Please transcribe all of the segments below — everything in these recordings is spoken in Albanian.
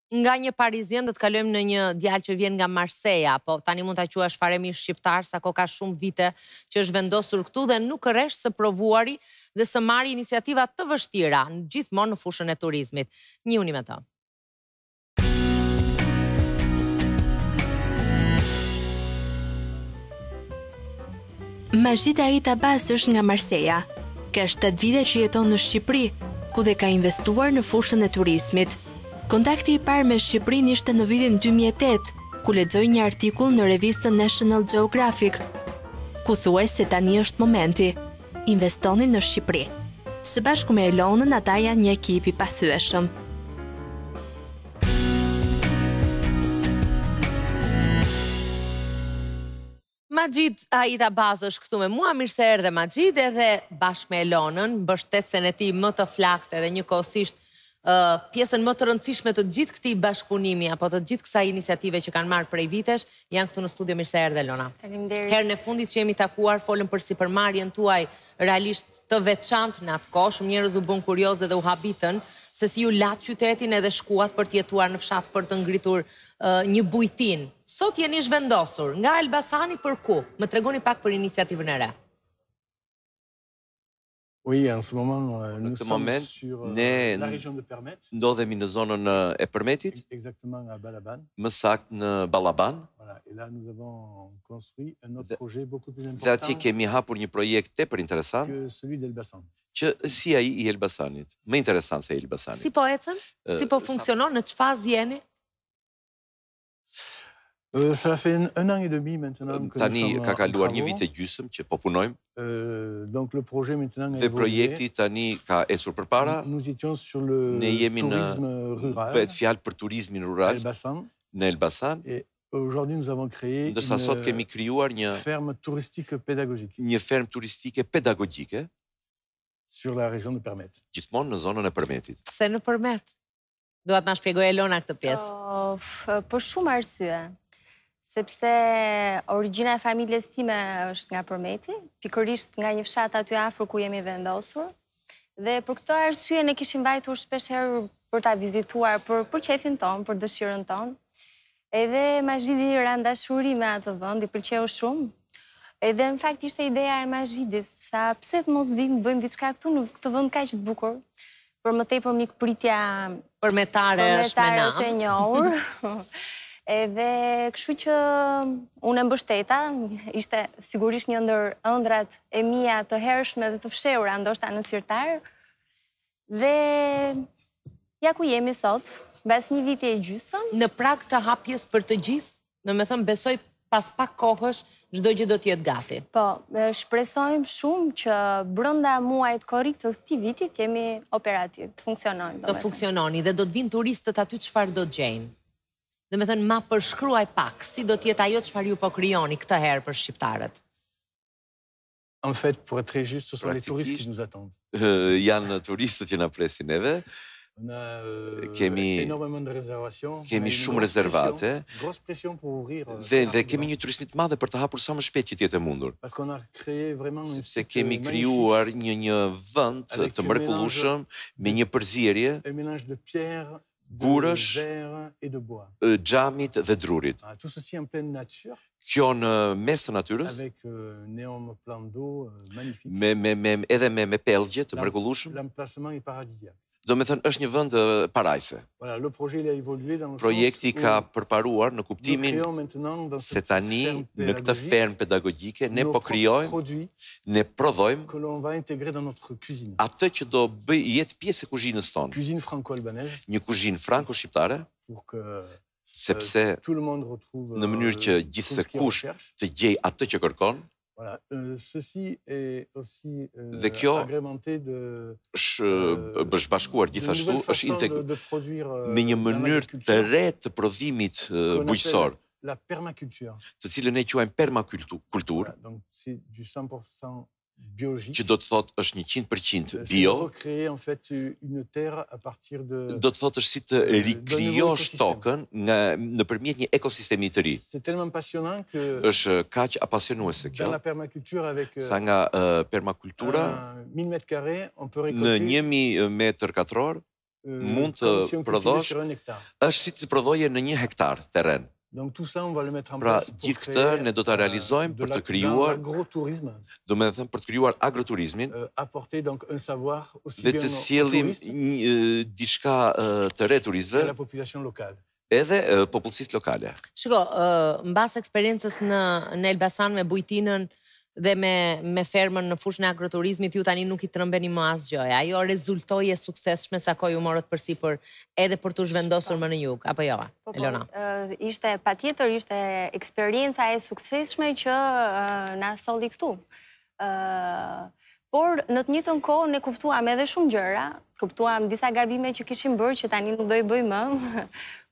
Nga një parizien do të kalojmë në një djalë që vjen nga Marseja, po tani mund ta quash faremisht shqiptar, sa ko ka shumë vite që është vendosur këtu dhe nuk rresh së provuari dhe së marrë iniciativa të vështira, gjithmonë në fushën e turizmit. Njihuni me të. Majid Ait Abbas është nga Marseja. Ka 7 vite që jeton në Shqipëri, ku dhe ka investuar në fushën e turizmit. Kontakti i parë me Shqipërinë ishte në vitin 2008, ku lexoi një artikull në revistën National Geographic, ku thuaj se tani është momenti. Investoni në Shqipëri. Së bashku me Elonën, ata janë një ekip i pathyeshëm. Majid Ait Abbas është këtu me mua, mirë se erdhe Majid, edhe bashkë me Elonën, mbështetsen e tij më të flaktë dhe njëkohësisht pjesën më të rëndësishme të gjithë këtij bashkëpunimi apo të gjithë kësaj iniciative që kanë marrë prej vitesh, janë këtu në studio. Mirë se erdhe Elona. Faleminderit. Herën e fundit që jemi takuar, folëm për sipërmarrjen tuaj realisht të veçantë në atë kohë. Shumë njerëz u bën kurioze dhe u habitën se si ju lat qytetin edhe shkuat për të jetuar në fshat për të ngritur një bujtin. Sot jeni zhvendosur nga Elbasani për ku? Më tregoni pak për iniciativën e re. Oui, en ce moment, nous këtë sommes moment, sur ne la région de Permet, ndodhemi në zonën e Përmetit, exactement à Balaban. më saktë në Ballaban, Voilà. Et là, nous avons construit un autre projet beaucoup plus dhe important atje kemi hapur një projekt tepër interesant, que celui d'Elbasan. që si ai i Elbasanit, më interesant se i Elbasanit. Si po ecën? Si po funksionon? Në çfarë jeni? Ça fait un an et demi maintenant que nous Tani sommes ka en kaluar një travaux. vit e gjysmë që po punojmë, Donc le projet maintenant a dhe évolué. projekti tani ka ecur përpara. Nous étions sur le Ne jemi në tourisme rural bëhet fjalë për turizmin à rural Elbasan. në Elbasan, Et aujourd'hui, nous avons créé ndërsa sot kemi une krijuar një ferme touristique pédagogique fermë turistike pedagogjike, sur la région de Permet. gjithmonë në zonën e Përmetit. Pse në Përmet? Duat ma shpjegoj Elona këtë pjesë. Për shumë arsye. Sepse origjina e familjes time është nga Përmeti, pikërisht nga një fshat aty afër ku jemi vendosur. Dhe për këtë arsye ne kishim vajtur shpeshherë për ta vizituar për qefin ton, për dëshirën ton. Edhe Majidi ra dashuri me atë vend, i pëlqeu shumë. Edhe në fakt ishte ideja e Majidit, sa pse të mos vim bëjmë diçka këtu në këtë vend kaq të bukur. Për më tepër mikpritja Përmetare është me është e njohur. Edhe kështu që unë e mbështeta, ishte sigurisht një ndër ëndrat e mia të hershme dhe të fshehura ndoshta në sirtar. Dhe ja ku jemi sot, mbas një viti e gjysmë. Në prag të hapjes për të gjithë, domethënë besoj pas pak kohësh çdo gjë do të jetë gati. Po, shpresojmë shumë që brenda muajit korrik të këtij vitit jemi operativ, të funksionojmë. Do funksiononi dhe do të vinë turistët aty, çfarë do të gjejnë? Domethënë ma përshkruaj pak, si do të jetë ajo çfarë ju po krijoni këtë herë për shqiptarët. En fait, pour être très juste, ce sont les touristes qui nous attendent. Janë turistët që na presin neve. On a Kemi énormément de réservations. kemi On a une shumë grosse rezervate. pression, grosse pression pour ouvrir. Dhe kemi një turistë të madhe për të hapur sa më shpejt që të jetë e mundur. Parce qu'on a créé vraiment un Sepse site kemi magnifique, krijuar një vend Avec të un mrekullueshëm me një përzierje un mélange de pierre, de Gurësh, verre et de bois. xhamit dhe drurit. Ah, tout ceci en pleine nature, Kjo në mes të natyrës, avec un énorme plan d'eau magnifique. edhe me pellgje të mrekullueshëm. L'emplacement est paradisiaque. Do me thënë, është një vend parajse. Voilà, le projet il a évolué dans le Projekti sens ka où përparuar në nous kuptimin créons maintenant dans se cette tani ferme në këtë pédagogique fermë pedagogjike ne nos po propres krijojmë, produits ne prodhojmë que l'on va intégrer dans notre cuisine. atë që do jetë pjesë e kuzhinës tonë. Cuisine franco-albanaise Një kuzhinë franco-shqiptare, pour que sepse tout le monde retrouve në mënyrë që tout ce gjithse qu'il kush recherche. të gjej atë që kërkon, Voilà. Ceci est aussi Dhe kjo agrémenté de është bashkuar gjithashtu, nouvelles është façons de produire me një dans mënyrë të l'agriculture re të prodhimit qu'on bujqësor, appelle la permaculture. të cilën ne quajmë permakultur, Voilà, donc c'est du 100% biologique. që do të thotë është 100% C'est bio, recréer en fait une terre à partir de do të thotë është si të rikriosh tokën nëpërmjet një ekosistemi të ri. C'est tellement passionnant que Është kaq apasionuese dans kjo, la permaculture avec sa nga permakultura 1000 mètres carrés, on peut në récolter 1000 metër katror mund të prodhosh është si të prodhoje në 1 hektar terren. Pra, gjithë këtë ne do ta realizojmë për të krijuar, domethënë për të krijuar agroturizmin dhe të sjellim diçka të re turistëve edhe popullsisë lokale. Shiko, mbas eksperiencës në Elbasan me bujtinën dhe me fermën në fushën e agroturizmit, ju tani nuk i trëmbeni më asgjë. Ajo rezultoi e suksesshme sa kohë u morët përsipër edhe për të zhvendosur më në jug, apo jo, Elona? Ishte patjetër, ishte eksperjenca e suksesshme që na solli këtu. Por në të njëjtën kohë ne kuptuam edhe shumë gjëra, kuptuam disa gabime që kishim bërë që tani nuk do i bëj më.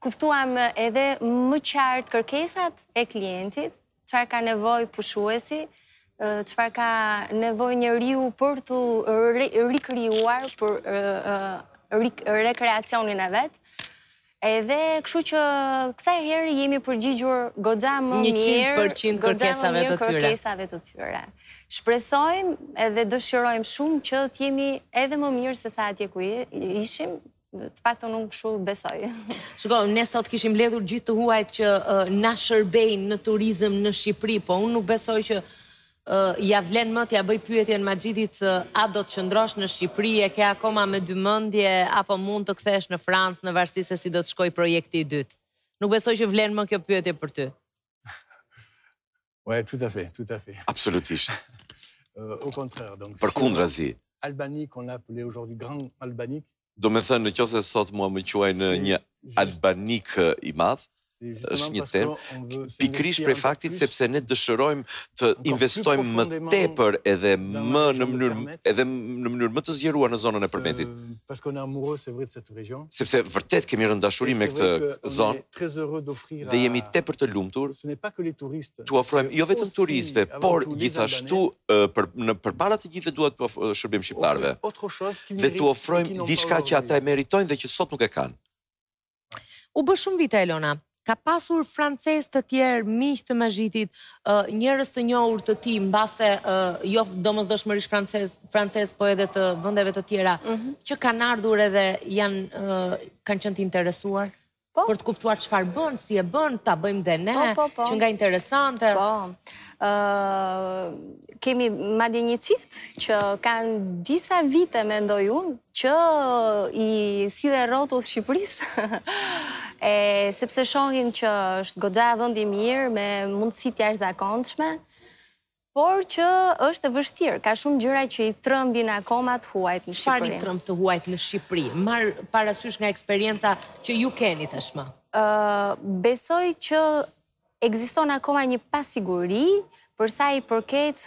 Kuptuam edhe më qartë kërkesat e klientit, çfarë ka nevojë pushuesi, çfarë ka nevojë njeriu për të rikrijuar për rekreacionin e vet. Edhe kështu që kësaj herë jemi përgjigjur goxha më mirë 100% kërkesave të tyre. Shpresojmë edhe dëshirojmë shumë që të jemi edhe më mirë se sa atje ku ishim. Të paktën unë kështu besoj. Shiko, ne sot kishim mbledhur gjithë të huajt që na shërbejnë në turizëm në Shqipëri, po unë nuk besoj që ja vlen më t'ja bëj pyetjen Maxhitit a do të qëndrosh në Shqipëri, e ke akoma me dy mendje apo mund të kthesh në Francë në varësi se si do të shkojë projekti i dytë. Nuk besoj që vlen më kjo pyetje për ty. Ouais, tout à fait, tout à fait. Absolutisht. Au contraire, donc. Përkundrazi. Albanie qu'on appelait aujourd'hui Grand Albanie. Do me thënë, nëse sot mua më quajnë një albanik i madh, është një temë, pikërisht prej faktit sepse ne dëshirojmë të investojmë më tepër edhe në mënyrë më të zgjeruar në zonën e përmendit. Sepse vërtet kemi rënë dashuri me këtë zonë dhe jemi tepër të lumtur t'u ofrojmë jo vetëm turistëve, por gjithashtu përpara të gjithëve duhet të shërbejmë shqiptarëve dhe t'u ofrojmë diçka që ata e meritojnë dhe që sot nuk e kanë. U bë shumë vite, Elona. Ka pasur francezë të tjerë, miq të Maxhitit, njerëz të njohur të ti, mbase jo domosdoshmërisht francez, po edhe të vendeve të tjera, që kanë ardhur edhe kanë qenë të interesuar për të kuptuar çfarë bën, si e bën, ta bëjmë dhe ne, që nga interesante. Kemi madje një çift që kanë disa vite, mendoj unë, që i sidhe rrotull Shqipërisë. Sepse shohin që është goxha vend i mirë me mundësi të jashtëzakonshme, por që është e vështirë, ka shumë gjëra që i trëmbin akoma të huajt në Shqipëri. Çfarë i trëmb të huajt në Shqipëri? Marr parasysh nga eksperienca që ju keni tashmë. Besoj që ekziston akoma një pasiguri për sa i përket,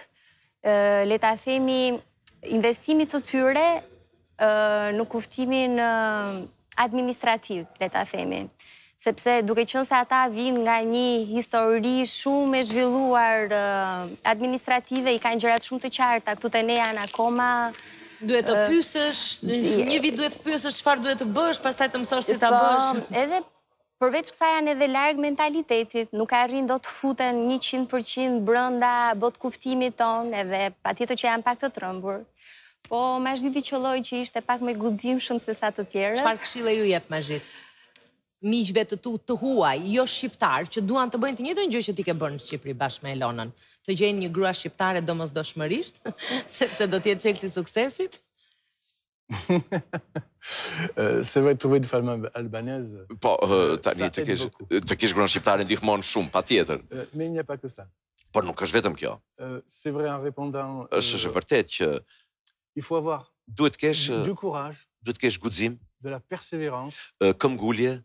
le ta themi, investimit të tyre në kuftimin administrativ, le ta themi. Sepse duke qenë se ata vinë nga një histori shumë e zhvilluar administrative, i kanë gjërat shumë të qarta, këtu te ne janë akoma. Duhet të pyesësh, një vit duhet të pyesësh çfarë duhet të bësh, pastaj të mësosh si ta bësh. Edhe përveç kësaj janë edhe larg mentalitetit, nuk arrin do të futen 100% brenda bot kuptimit ton, edhe patjetër që janë pak të trembur. Po Maxhiti qelloi që ishte pak më guximshëm se sa të tjerët. Çfarë këshille ju jep Maxhit? Miqve të tu të huaj, jo shqiptar, që duan të bëjnë të njëjtën gjë që ti ke bërë në Shqipëri bashkë me Elonën. Të gjejnë një grua shqiptare domosdoshmërisht, sepse do të jetë çelësi i suksesit. C'est vrai, trouver une femme albanaise. Po, tani të kesh gruan shqiptare ndihmon shumë, patjetër. Mais il n'y a pas que ça. Por nuk është vetëm kjo. C'est vrai, en répondant. Është vërtet që il faut avoir duhet kesh du courage, duhet kesh guxim, de la persévérance, këmbgulje,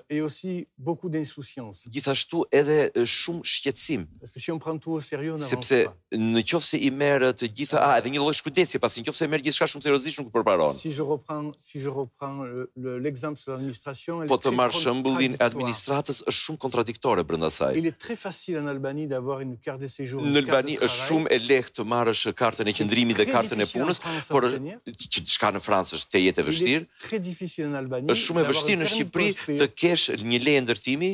et aussi beaucoup d'insouciance. Gjithashtu edhe shumë shqetësim. Parce que si on prend tout au sérieux, on n'avance Sepse pas. në qoftë se i merr të gjitha, edhe një lloj shkujdesi, pasi në qoftë se i merr gjithçka shumë seriozisht nuk përparon. Si je reprends l'exemple sur l'administration, Po të marr shembullin e administratës është shumë kontradiktore brenda saj. Il est très facile en Albanie d'avoir une carte de séjour. Në Albani është shumë e lehtë të marrësh kartën e qëndrimit dhe kartën e punës, por që çka në Francë është te jetë e vështirë. Très difficile en Albanie. Është shumë e vështirë në Shqipëri të kesh një leje ndërtimi,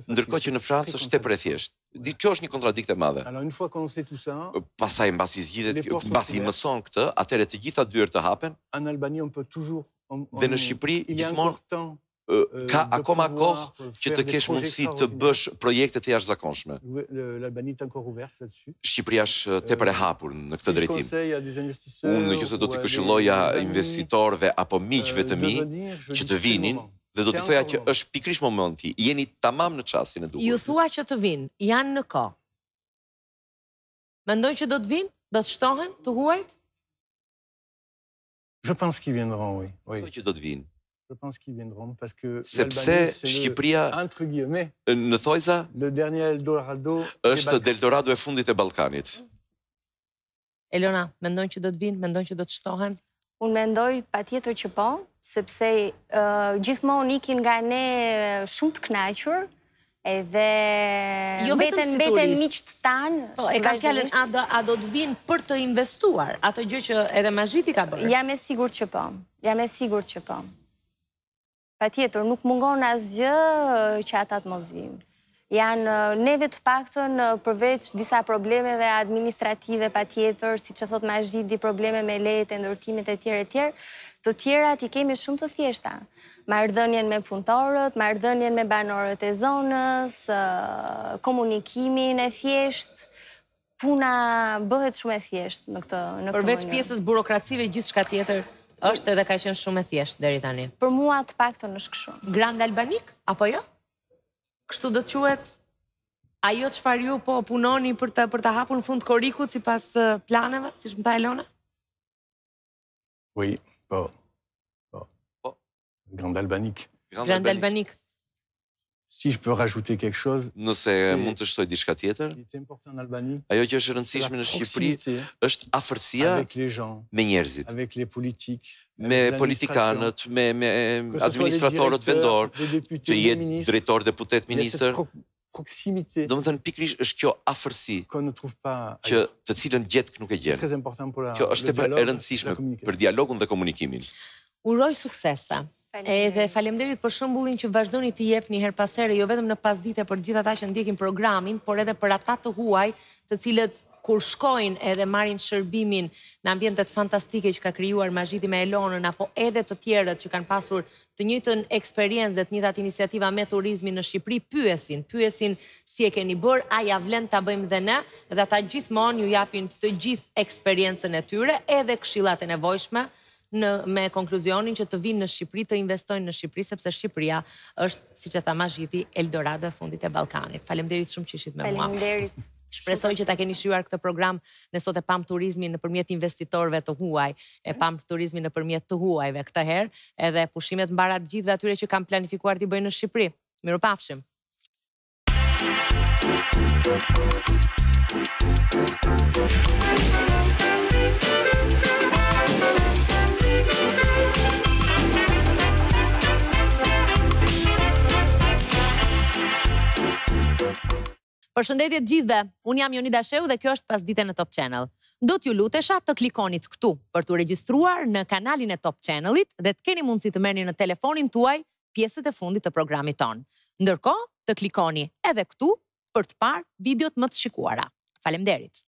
ndërkohë që në Francë është tepër e thjeshtë. Kjo është një kontradiktë e madhe. Pastaj mbasi zgjidhet, mbasi mëson këtë, atëherë të gjitha dyert të hapen. En Albanie on peut toujours Dhe në Shqipëri, gjithmonë, ka akoma kohë që të kesh mundësi të bësh projekte të jashtëzakonshme. Shqipëria është tepër e hapur në këtë drejtim. Unë nëse do t'i këshilloja investitorëve apo miqve të mi që të vinin, dhe do t'i thoja që është pikërisht momenti, jeni tamam në çastin e duhur. Ju thua që të vinë, janë në kohë. Mendoj që do të vinë? Do të shtohen, të huajt? Je pense qu'ils viendront, oui. Mendoj që do të vinë. Je pense qu'ils viendront parce que sepse Shqipëria në thojza është Eldorado e fundit e Ballkanit. Elona, mendojnë që do të vinë, mendojnë që do të shtohen? Unë mendoj patjetër që po, sepse gjithmonë ikin nga ne shumë të kënaqur, edhe beten miqt tanë. Po, e ka fjalën, a do të vinë për të investuar, ato gjë që edhe Mazhiti ka bërë? Jam e sigurt që po, jam e sigurt që po. Patjetër, nuk mungon asgjë që ata të mos vinë. Janë neve të paktën përveç disa problemeve administrative patjetër, si që thot Mazhiti, probleme me lejet e ndërtimit e tjerë, të tjerat i kemi shumë të thjeshta. Marrëdhënien me punëtorët, marrëdhënien me banorët e zonës, komunikimin e thjesht, puna bëhet shumë e thjesht në këtë mënyrë. Përveç pjesës burokracive, gjithçka tjetër është edhe ka qenë shumë e thjesht deri tani. Për mua të paktën është kështu. Grand Albanik, apo jo? Kështu do të quhet ajo çfarë ju po punoni për të hapur në fund korrikut sipas planeve, siç më tha Elona? Oui, po. Grand Albanik. Grand Albanik. Si je peux rajouter quelque chose... Nëse mund të shtoj diçka tjetër, ajo që është rëndësishme në Shqipëri është afërsia me njerëzit, me politikanët, me administratorët vendor, të jetë drejtor, deputet, ministër. Do më thënë pikrish është kjo afërsi që të cilën gjetë nuk e gjenë. Kjo është tepër e rëndësishme për dialogun dhe komunikimin. Uroj suksese. Edhe faleminderit për shembullin që vazhdoni të jepni her pas here, jo vetëm në pasdite për gjithë ata që ndjekin programin, por edhe për ata të huaj, të cilët kur shkojnë edhe marrin shërbimin në ambientet fantastike që ka krijuar Mazhiti me Elonën, apo edhe të tjerët që kanë pasur të njëjtën eksperiencë dhe të njëjtat iniciativa me turizmin në Shqipëri, pyesin si e keni bërë, a ja vlen ta bëjmë dhe ne, dhe ata gjithmonë ju japin të gjithë eksperiencën e tyre, edhe këshillat e nevojshme, me konkluzionin që të vinë në Shqipëri, të investojnë në Shqipëri, sepse Shqipëria është, si që tha Mazhiti, Eldorado e fundit e Ballkanit. Faleminderit shumë që ishit me mua. Faleminderit. Shpresoj që ta keni shijuar këtë program, ne sot e pam turizmin nëpërmjet investitorëve të huaj, e pam turizmin nëpërmjet të huajve këtë herë, edhe pushimet mbara të gjithëve atyre që kanë planifikuar t'i bëjnë në Shqipëri. Mirupafshim. Përshëndetje të gjithëve, unë jam Jonida Sheu dhe kjo është Pasdite në Top Channel. Do t'ju lutesha të klikonit këtu për t'u regjistruar në kanalin e Top Channelit dhe të keni mundësi të merrni në telefonin tuaj pjesët e fundit të programit ton. Ndërkohë, të klikoni edhe këtu për të parë videot më të shikuara. Faleminderit.